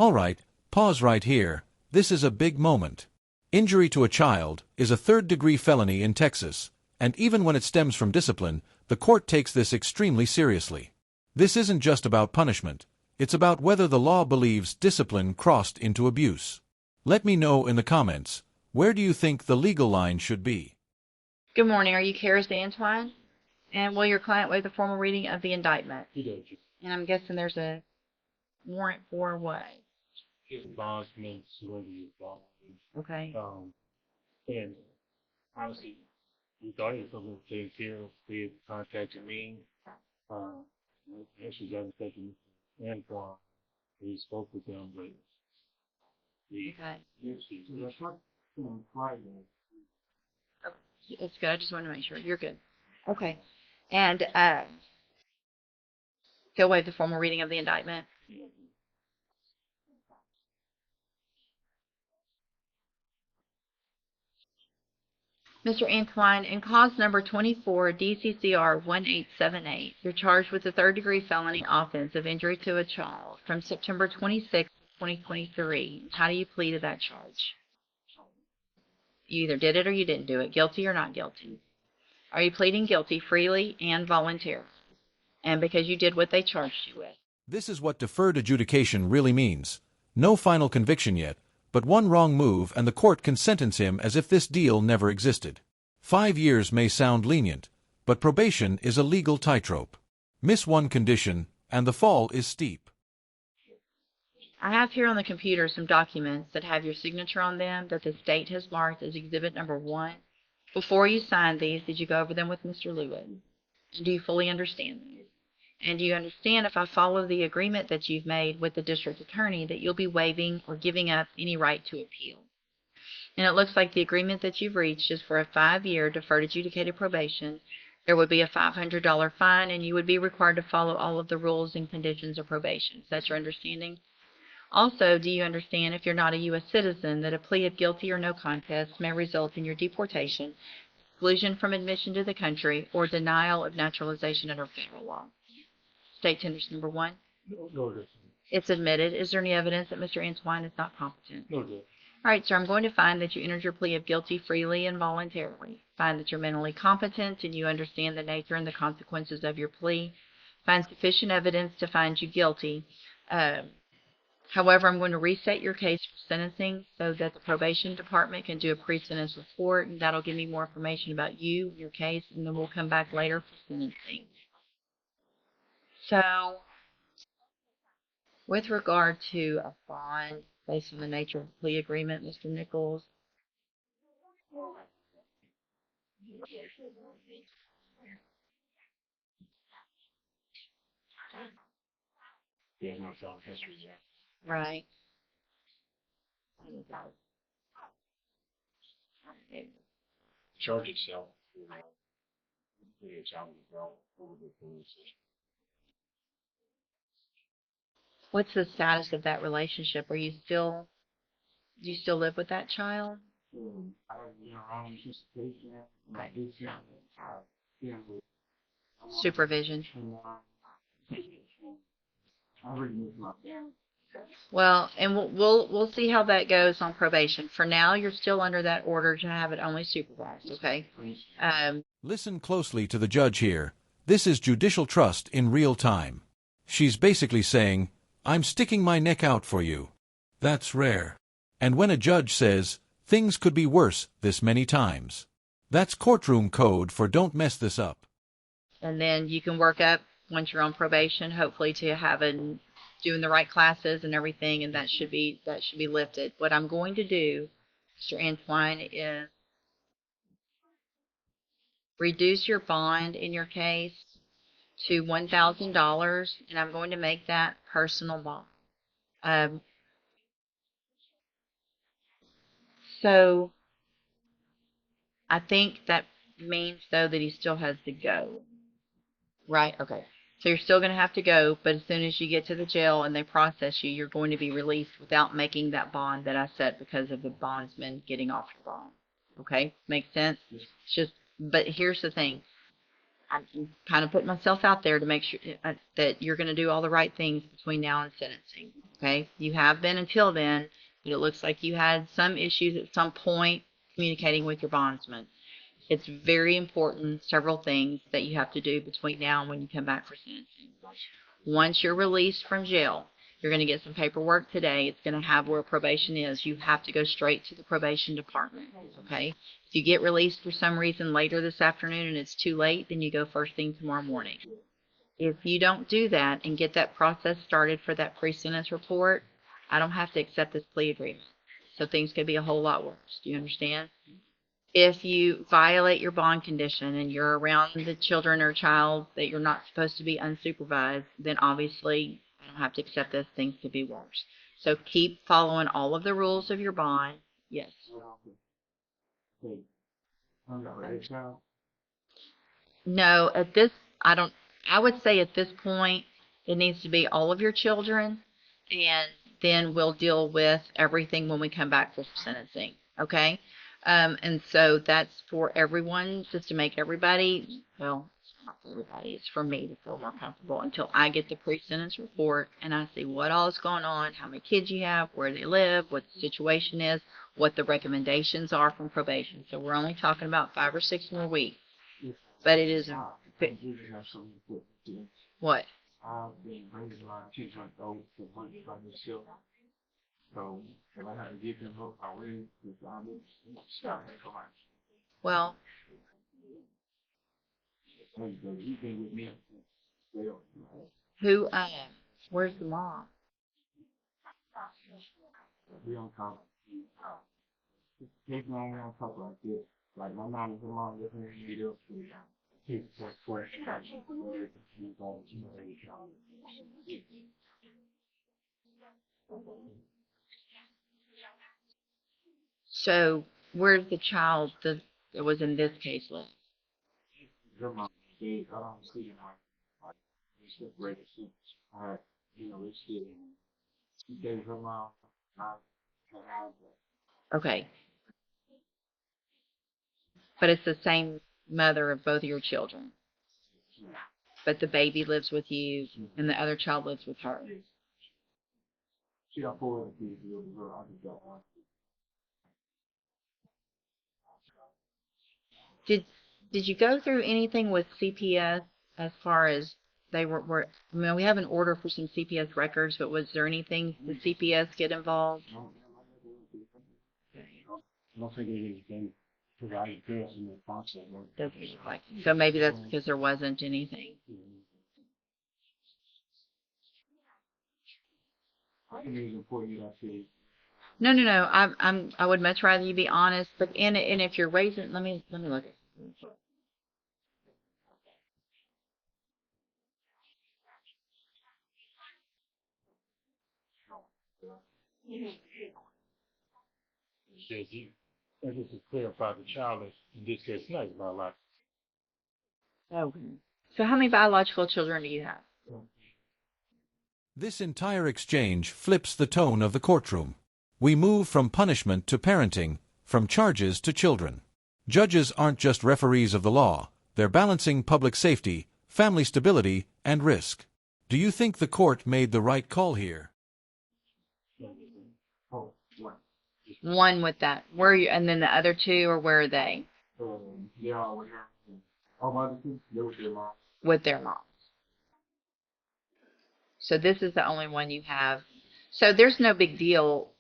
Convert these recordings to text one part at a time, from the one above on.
All right, pause right here. This is a big moment. Injury to a child is a third-degree felony in Texas, and even when it stems from discipline, the court takes this extremely seriously. This isn't just about punishment. It's about whether the law believes discipline crossed into abuse. Let me know in the comments, where do you think the legal line should be? Good morning. Are you Karis Antoine? And will your client waive the formal reading of the indictment? He does. And I'm guessing there's a warrant for what? His bondsman surrendered his bond. Okay. And honestly, we thought he was something to take care of. He had contacted me. Actually got in touch with Antoine. He spoke with them, but Okay. that's not Friday. It's good. I just wanted to make sure. You're good. Okay. And he'll waive the formal reading of the indictment. Mr. Antoine, in cause number 24 DCCR 1878, you're charged with the third-degree felony offense of injury to a child from September 26, 2023. How do you plead to that charge? You either did it or you didn't do it. Guilty or not guilty. Are you pleading guilty freely and voluntarily? And because you did what they charged you with. This is what deferred adjudication really means. No final conviction yet, but one wrong move and the court can sentence him as if this deal never existed. 5 years may sound lenient, but probation is a legal tightrope. Miss one condition, and the fall is steep. I have here on the computer some documents that have your signature on them that the state has marked as exhibit number 1. Before you signed these, did you go over them with Mr. Lewis? Do you fully understand them? And do you understand, if I follow the agreement that you've made with the district attorney, that you'll be waiving or giving up any right to appeal? And it looks like the agreement that you've reached is for a 5-year deferred adjudicated probation. There would be a $500 fine, and you would be required to follow all of the rules and conditions of probation. Is that your understanding? Also, do you understand, if you're not a U.S. citizen, that a plea of guilty or no contest may result in your deportation, exclusion from admission to the country, or denial of naturalization under federal law? State tenders number 1. No, It's admitted. Is there any evidence that Mr. Antoine is not competent? no. All right, sir, I'm going to find that you entered your plea of guilty freely and voluntarily. Find that you're mentally competent and you understand the nature and the consequences of your plea. Find sufficient evidence to find you guilty. However, I'm going to reset your case for sentencing so that the probation department can do a pre-sentence report, and that'll give me more information about you and your case, and then we'll come back later for sentencing. So, with regard to a bond, based on the nature of the plea agreement, Mr. Nichols, There's no felon history yet. right? Charge itself. The child will be What's the status of that relationship? Do you still live with that child? Supervision. Well, and we'll see how that goes on probation. For now, you're still under that order to have it only supervised, okay? Listen closely to the judge here. This is judicial trust in real time. She's basically saying, I'm sticking my neck out for you. That's rare. And when a judge says, things could be worse this many times, that's courtroom code for don't mess this up. And then you can work up, once you're on probation, hopefully to doing the right classes and everything, and that should be lifted. What I'm going to do, Mr. Antoine, is reduce your bond in your case to $1,000, and I'm going to make that personal bond. So I think that means, though, that he still has to go. Right? Okay. So you're still going to have to go, but as soon as you get to the jail and they process you, you're going to be released without making that bond that I set because of the bondsman getting off your bond. Okay? Makes sense? It's just, but here's the thing. I'm kind of putting myself out there to make sure that you're going to do all the right things between now and sentencing. Okay? You have been until then, but it looks like you had some issues at some point communicating with your bondsman. It's very important, several things that you have to do between now and when you come back for sentencing. Once you're released from jail, you're going to get some paperwork today. It's going to have where probation is. You have to go straight to the probation department, okay? If you get released for some reason later this afternoon and it's too late, then you go first thing tomorrow morning. If you don't do that and get that process started for that pre-sentence report, I don't have to accept this plea agreement. So things could be a whole lot worse. Do you understand? If you violate your bond condition and you're around the children or child that you're not supposed to be unsupervised, then obviously I don't have to accept this. Things could be worse. So keep following all of the rules of your bond. Yes. No, at this, I don't, I would say at this point, it needs to be all of your children, and then we'll deal with everything when we come back for sentencing. Okay? And so that's for everyone, just to make everybody, well, it's not for everybody, it's for me to feel more comfortable until I get the pre-sentence report and I see what all is going on, how many kids you have, where they live, what the situation is, what the recommendations are from probation. So we're only talking about 5 or 6 more weeks. But it is what? Well, who? Where's the mom? So where's the child that was in this case live? Okay, but it's the same mother of both of your children. But the baby lives with you, and the other child lives with her. Did did you go through anything with CPS as far as they were I mean, we have an order for some CPS records, but was there anything did CPS get involved? Doesn't look like it. So maybe that's because there wasn't anything. No, no, no. I would much rather you be honest. But and if you're raising, let me look at. This is clear about the child in this case, not biological. Okay. So how many biological children do you have? This entire exchange flips the tone of the courtroom. We move from punishment to parenting, from charges to children. Judges aren't just referees of the law, they're balancing public safety, family stability, and risk. Do you think the court made the right call here? One with that. Where are you? And then the other two, or where are they? With their moms. So this is the only one you have. So there's no big deal.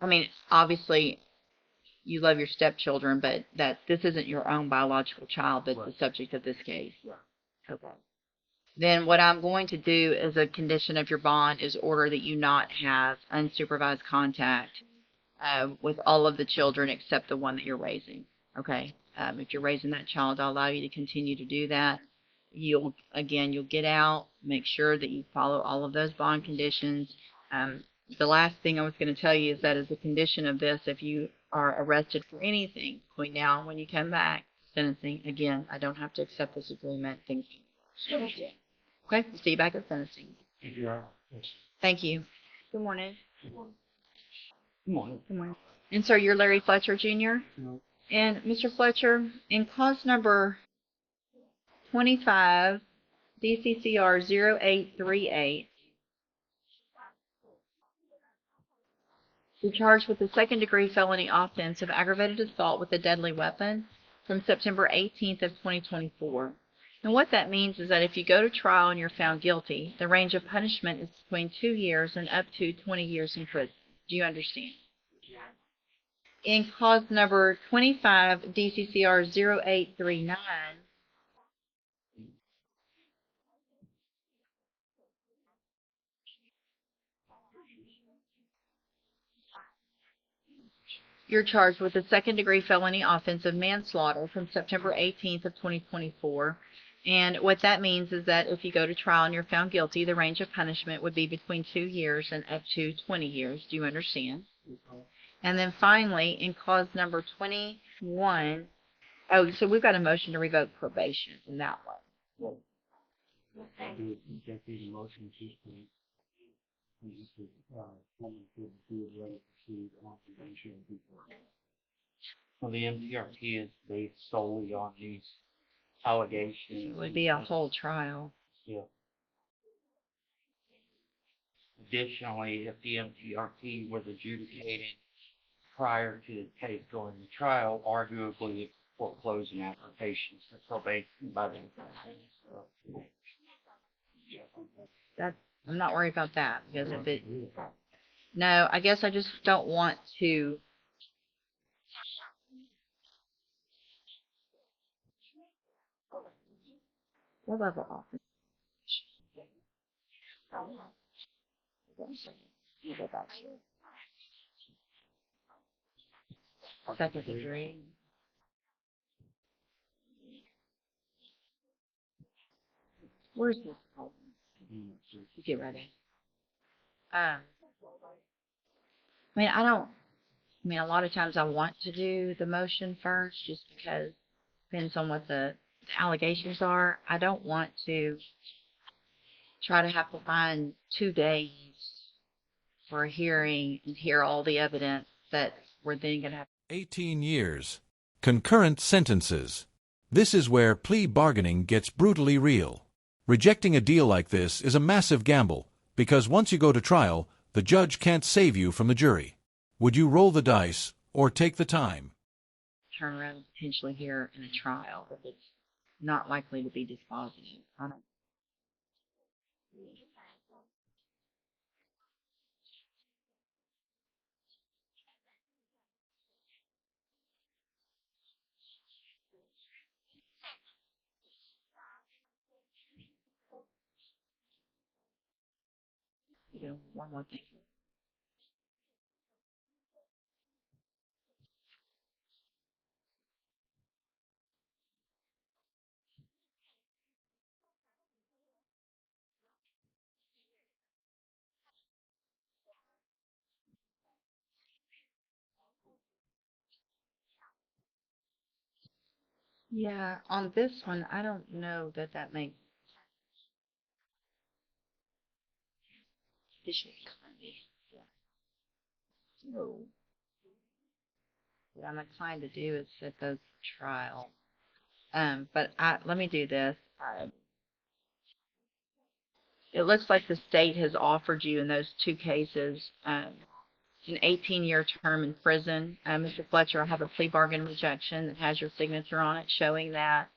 I mean, obviously, you love your stepchildren, but that this isn't your own biological child that's the subject of this case. Okay. Then what I'm going to do as a condition of your bond is order that you not have unsupervised contact with all of the children except the one that you're raising. Okay. If you're raising that child, I'll allow you to continue to do that. You'll get out, make sure that you follow all of those bond conditions. The last thing I was going to tell you is that as a condition of this, if you are arrested for anything between now and when you come back, sentencing, again, I don't have to accept this agreement. Things. Okay, see you back at sentencing. Thank you. Good morning. Good morning. Good morning. And sir, you're Larry Fletcher, Jr.? No. And Mr. Fletcher, in cause number 25, DCCR 0838, You're charged with a second-degree felony offense of aggravated assault with a deadly weapon from September 18th of 2024. And what that means is that if you go to trial and you're found guilty, the range of punishment is between 2 years and up to 20 years in prison. Do you understand? In clause number 25 DCCR 0839, you're charged with a second-degree felony offense of manslaughter from September 18th of 2024. And what that means is that if you go to trial and you're found guilty, the range of punishment would be between 2 years and up to 20 years. Do you understand? And then finally, in clause number 21, oh, so we've got a motion to revoke probation in that one. Well, the MTRP is based solely on these allegations. It would be a whole trial. Yeah. Additionally, if the MTRP was adjudicated prior to the case going to trial, arguably it foreclosed an application for probation by the That's, I'm not worried about that because if it, no, I guess I just don't want to. What level offense? You go back here. Second degree. Where's this? You get ready. I mean, a lot of times I want to do the motion first just because depends on what the allegations are. I don't want to try to have to find 2 days for a hearing and hear all the evidence that we're then going to have. 18 years. Concurrent sentences. This is where plea bargaining gets brutally real. Rejecting a deal like this is a massive gamble, because once you go to trial, the judge can't save you from the jury. Would you roll the dice, or take the time? Turn around and potentially hear in a trial if it's not likely to be dispositive. I don't. One more thing. Yeah, on this one, I don't know that that makes judicial economy. So, what I'm inclined to do is set those for trial. But let me do this. It looks like the state has offered you in those 2 cases an 18-year term in prison. Mr. Fletcher, I have a plea bargain rejection that has your signature on it showing that.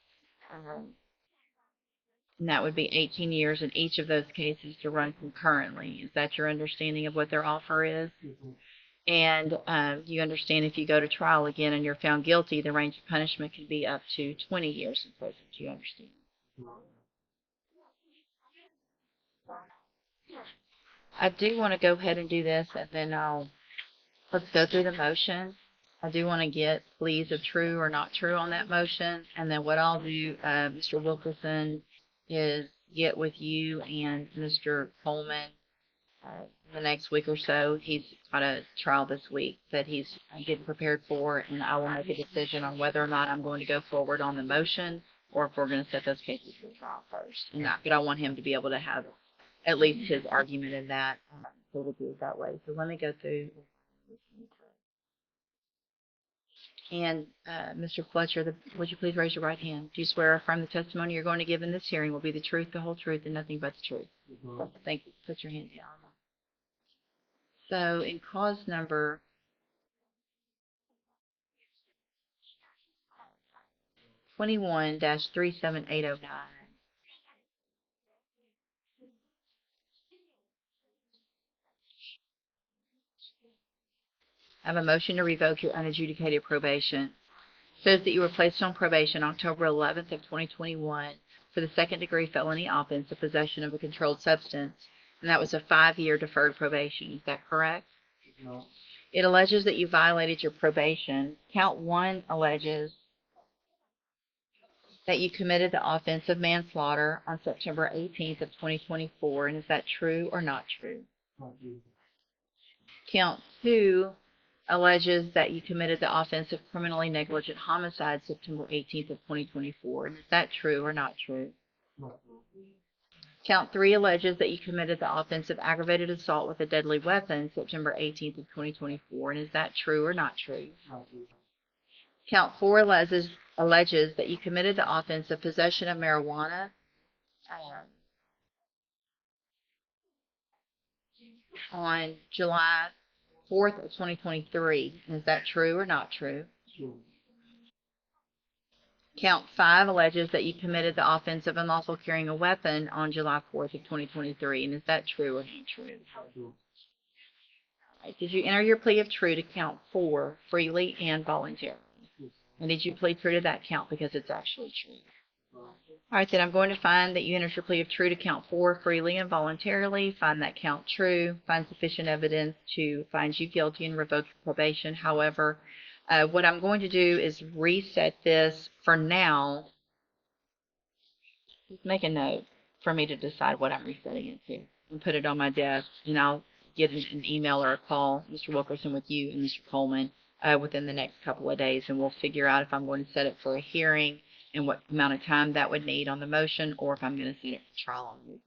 And that would be 18 years in each of those cases to run concurrently. Is that your understanding of what their offer is? And you understand if you go to trial again and you're found guilty, the range of punishment can be up to 20 years in prison. Do you understand? I do want to go ahead and do this, and then let's go through the motion. I do want to get pleas of true or not true on that motion, and then what I'll do, Mr. Wilkerson, is get with you and Mr. Coleman the next week or so. He's got a trial this week that he's getting prepared for, and I will make a decision on whether or not I'm going to go forward on the motion or if we're going to set those cases for trial first. But I want him to be able to have at least his argument in that, so we'll do it that way. So let me go through. And Mr. Fletcher, would you please raise your right hand? Do you swear or affirm the testimony you're going to give in this hearing will be the truth, the whole truth, and nothing but the truth? Thank you. Put your hand down. So in cause number 21-37809, I have a motion to revoke your unadjudicated probation. It says that you were placed on probation October 11th of 2021 for the second-degree felony offense of possession of a controlled substance, and that was a 5-year deferred probation. Is that correct? No. It alleges that you violated your probation. Count 1 alleges that you committed the offense of manslaughter on September 18th of 2024, and is that true or not true? Count 2 alleges that you committed the offense of criminally negligent homicide September 18th of 2024, and is that true or not true? Count 3 alleges that you committed the offense of aggravated assault with a deadly weapon September 18th of 2024, and is that true or not true? Count 4 alleges that you committed the offense of possession of marijuana on July 4th of 2023. Is that true or not true? Count 5 alleges that you committed the offense of unlawful carrying a weapon on July 4th of 2023. And is that true or not true? Right. Did you enter your plea of true to count 4 freely and voluntarily? And did you plead true to that count because it's actually true? All right, then I'm going to find that you entered your plea of true to count 4 freely and voluntarily, find that count true, find sufficient evidence to find you guilty and revoke your probation. However, what I'm going to do is reset this for now. Just make a note for me to decide what I'm resetting it to and put it on my desk, and I'll get an email or a call, Mr. Wilkerson, with you and Mr. Coleman within the next couple of days, and we'll figure out if I'm going to set it for a hearing and what amount of time that would need on the motion, or if I'm going to set it for trial on the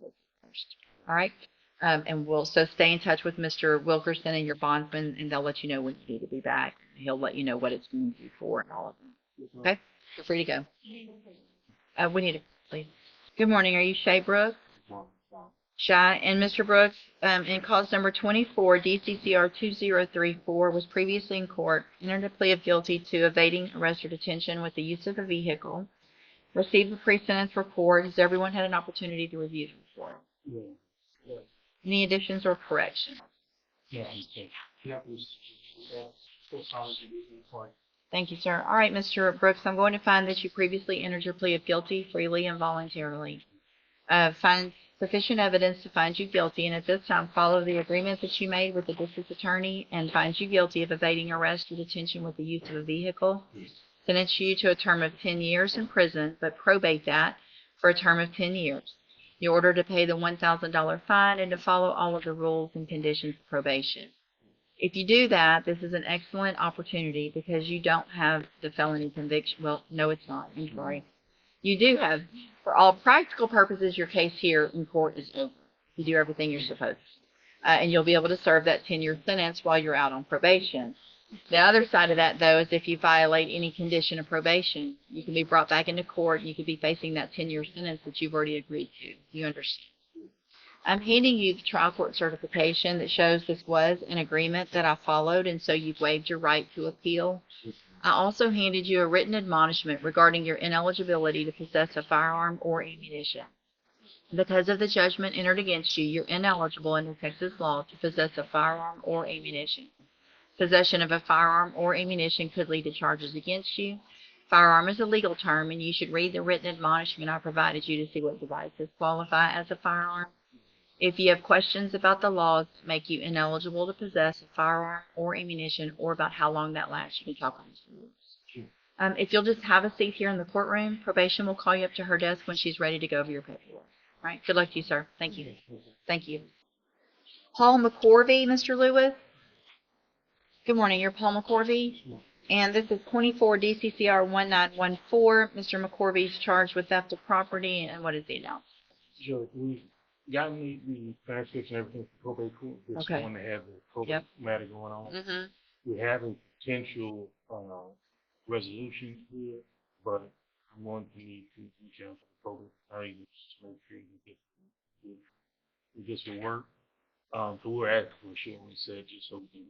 first. All right? And we'll stay in touch with Mr. Wilkerson and your bondsman, and they'll let you know when you need to be back. He'll let you know what it's going to be for and all of them. Okay? You're free to go. We need to, please. Good morning. Are you Shay Brooks? Shy. And Mr. Brooks, in cause number 24, DCCR 2034, was previously in court, entered a plea of guilty to evading arrest or detention with the use of a vehicle, received the pre-sentence report. Has everyone had an opportunity to review the report? Yes. Any additions or corrections? Yes. Thank you, sir. All right, Mr. Brooks, I'm going to find that you previously entered your plea of guilty freely and voluntarily. Find sufficient evidence to find you guilty, and at this time follow the agreement that you made with the district attorney and find you guilty of evading arrest or detention with the use of a vehicle. Sentence you to a term of 10 years in prison, but probate that for a term of 10 years. You're ordered to pay the $1,000 fine and to follow all of the rules and conditions of probation. If you do that, this is an excellent opportunity because you don't have the felony conviction. Well, no, it's not. I'm sorry. You do have, for all practical purposes, your case here in court is over. You do everything you're supposed to. And you'll be able to serve that 10-year sentence while you're out on probation. The other side of that, though, is if you violate any condition of probation, you can be brought back into court and you could be facing that 10-year sentence that you've already agreed to. You understand? I'm handing you the trial court certification that shows this was an agreement that I followed, and so you've waived your right to appeal. I also handed you a written admonishment regarding your ineligibility to possess a firearm or ammunition. Because of the judgment entered against you, you're ineligible under Texas law to possess a firearm or ammunition. Possession of a firearm or ammunition could lead to charges against you. Firearm is a legal term, and you should read the written admonishment I provided you to see what devices qualify as a firearm. If you have questions about the laws that make you ineligible to possess a firearm or ammunition, or about how long that lasts, you can talk on this. If you'll just have a seat here in the courtroom, probation will call you up to her desk when she's ready to go over your paperwork. All right. Good luck to you, sir. Thank you. Thank you. Paul McCorvey, Mr. Lewis. Good morning. You're Paul McCorvey. And this is 24 DCCR 1914. Mr. McCorvey's charged with theft of property, and what is he now? Sure. We got me the transcripts and everything for probate court. Just Okay. want to have the probate matter going on. Mm-hmm. We have a potential resolution here, but I'm going to need to reach out to the probate attorney to make sure you get this will work. So we're asking for a short reset just so we can.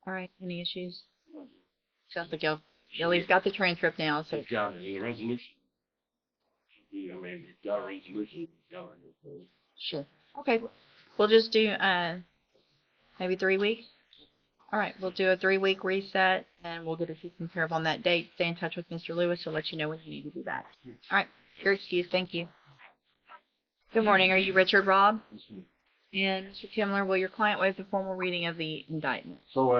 All right. Any issues? Sounds like Gilly's got the transcript now, so. Got a resolution. Yeah, I mean, got a resolution. Sure. Okay. We'll just do maybe 3 weeks. All right. We'll do a 3-week reset, and we'll get it taken care of on that date. Stay in touch with Mr. Lewis. He'll let you know when you need to be back. All right. Your excuse. Thank you. Good morning. Are you Richard Robb? And Mr. Kimler, will your client waive the formal reading of the indictment? So,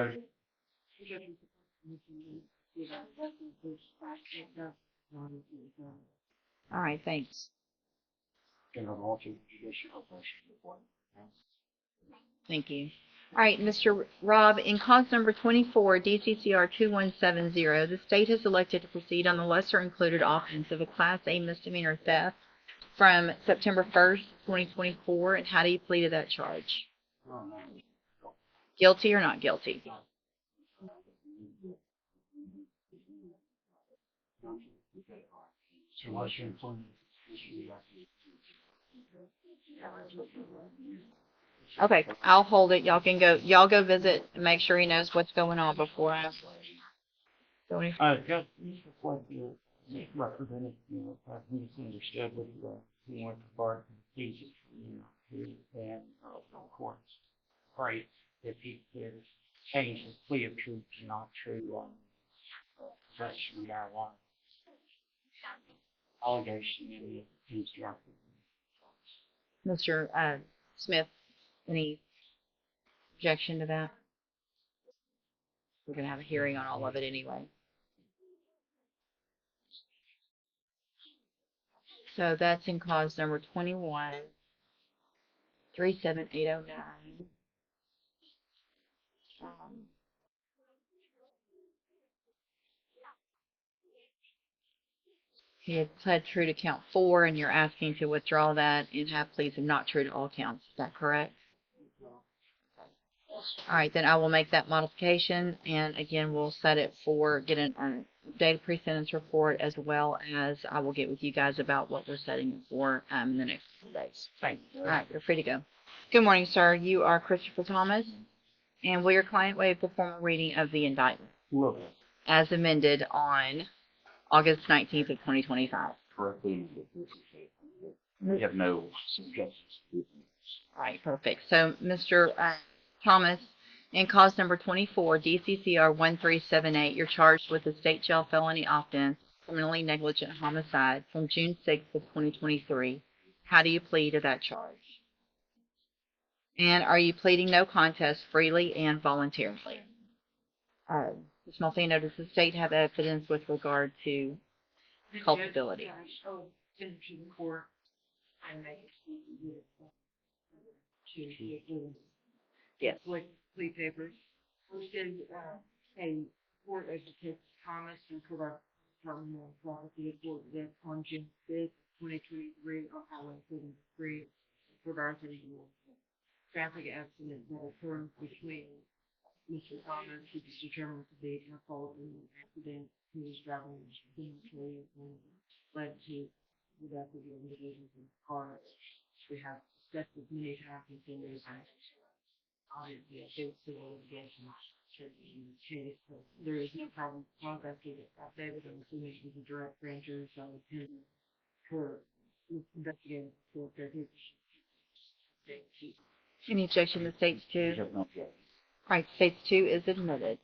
All right. Thanks. can I launch a judicial report? Thank you. All right, Mr. Robb, in cause number 24, DCCR 2170, the state has elected to proceed on the lesser included offense of a Class A misdemeanor theft from September 1st, 2024. And how do you plead to that charge? Guilty or not guilty? So, what's your employment? Okay, I'll hold it. Y'all go visit and make sure he knows what's going on before I go any. Just what you represented, I misunderstood what you want to bar cases, and of course, right, if he could change his plea of truth to not true, possession of marijuana allegation in the instruction. Mr. Smith, any objection to that? We're going to have a hearing on all of it anyway. So that's in cause number 21, 37809. He had pled true to count 4, and you're asking to withdraw that and have pleas of not true to all counts. Is that correct? All right, then I will make that modification, and again, we'll set it for get an data pre-sentence report, as well as I will get with you guys about what we're setting it for in the next couple days. Thank you. All right, you're free to go. Good morning, sir. You are Christopher Thomas, and will your client waive the formal reading of the indictment Look, as amended on August 19th of 2025? correctly, we have no suggestions. All right, perfect. So, Mr. Thomas, in cause number 24, DCCR 1378, you're charged with a state jail felony offense, criminally negligent homicide, from June 6th of 2023. How do you plead to that charge? And are you pleading no contest freely and voluntarily? Ms. Malfino, does the state have evidence with regard to culpability? Yes. Like plea papers. We should a court adjudication Thomas and provide terminal property for the on June 5th, 2023 on Highway 73 for our traffic accident that occurred between Mr. Thomas, who was determined to be in a fault in an accident. He was driving prematurely and led to the death of the individual in the car. We have discussed this many times in serious actions. Obviously, a big civil litigation should be in the case, but there is no problem contacting David and assuming he's a direct grand jury, so him for investigating for Any objection to States 2? We have no objection. All right, States 2 is admitted.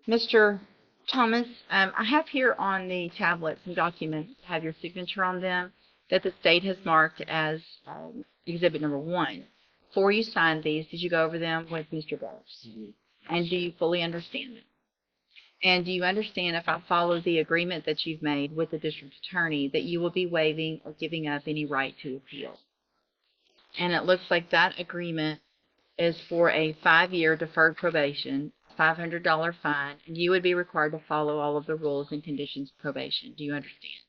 Mr. Thomas, I have here on the tablet some documents that have your signature on them that the state has marked as exhibit number 1. Before you signed these, did you go over them with Mr. Burks? And do you fully understand them? And do you understand, if I follow the agreement that you've made with the district attorney, that you will be waiving or giving up any right to appeal? And it looks like that agreement is for a 5-year deferred probation, $500 fine, and you would be required to follow all of the rules and conditions of probation. Do you understand?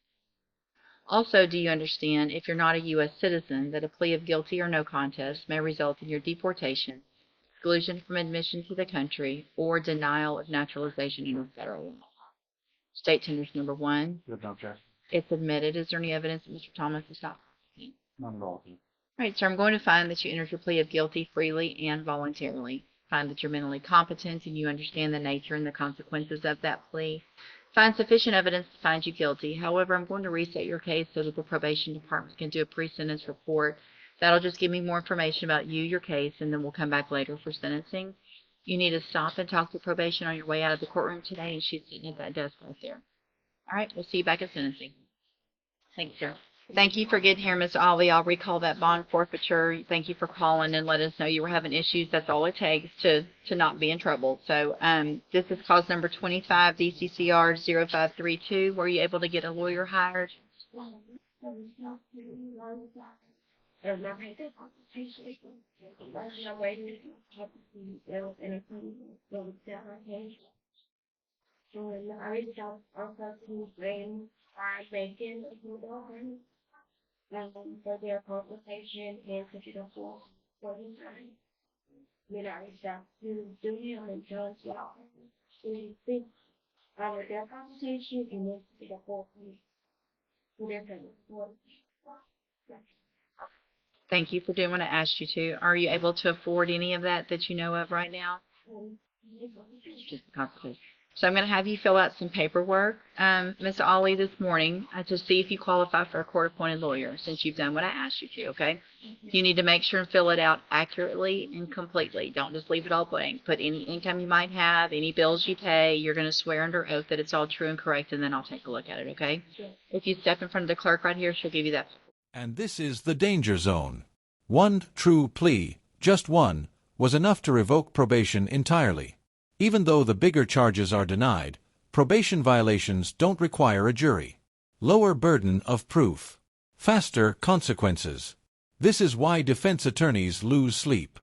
Also, do you understand, if you're not a U.S. citizen, that a plea of guilty or no contest may result in your deportation, exclusion from admission to the country, or denial of naturalization under federal law? State tenders number 1. We have no objection. It's admitted. Is there any evidence that Mr. Thomas is not? None at all. Right, so I'm going to find that you entered your plea of guilty freely and voluntarily. Find that you're mentally competent and you understand the nature and the consequences of that plea. Find sufficient evidence to find you guilty. However, I'm going to reset your case so that the probation department can do a pre-sentence report. That'll just give me more information about you, your case, and then we'll come back later for sentencing. You need to stop and talk to probation on your way out of the courtroom today, and she's sitting at that desk right there. All right, we'll see you back at sentencing. Thanks, sir. Thank you for getting here, Mr. Ollie. I'll recall that bond forfeiture. Thank you for calling and let us know you were having issues. That's all it takes to not be in trouble. So this is cause number 25, DCCR 0532. Were you able to get a lawyer hired? For their consultation and consideration for the time. Then I reached out to Julian and Judge Raquel. We think about their consultation and then to the full to their support. Thank you for doing what I asked you to. Are you able to afford any of that you know of right now? Just the consultation. So I'm going to have you fill out some paperwork, Mr. Ollie, this morning to see if you qualify for a court-appointed lawyer since you've done what I asked you to, okay? You need to make sure and fill it out accurately and completely. Don't just leave it all blank. Put any income you might have, any bills you pay. You're going to swear under oath that it's all true and correct, and then I'll take a look at it, okay? If you step in front of the clerk right here, she'll give you that. And this is the danger zone. One true plea, just one, was enough to revoke probation entirely. Even though the bigger charges are denied, probation violations don't require a jury. Lower burden of proof. Faster consequences. This is why defense attorneys lose sleep.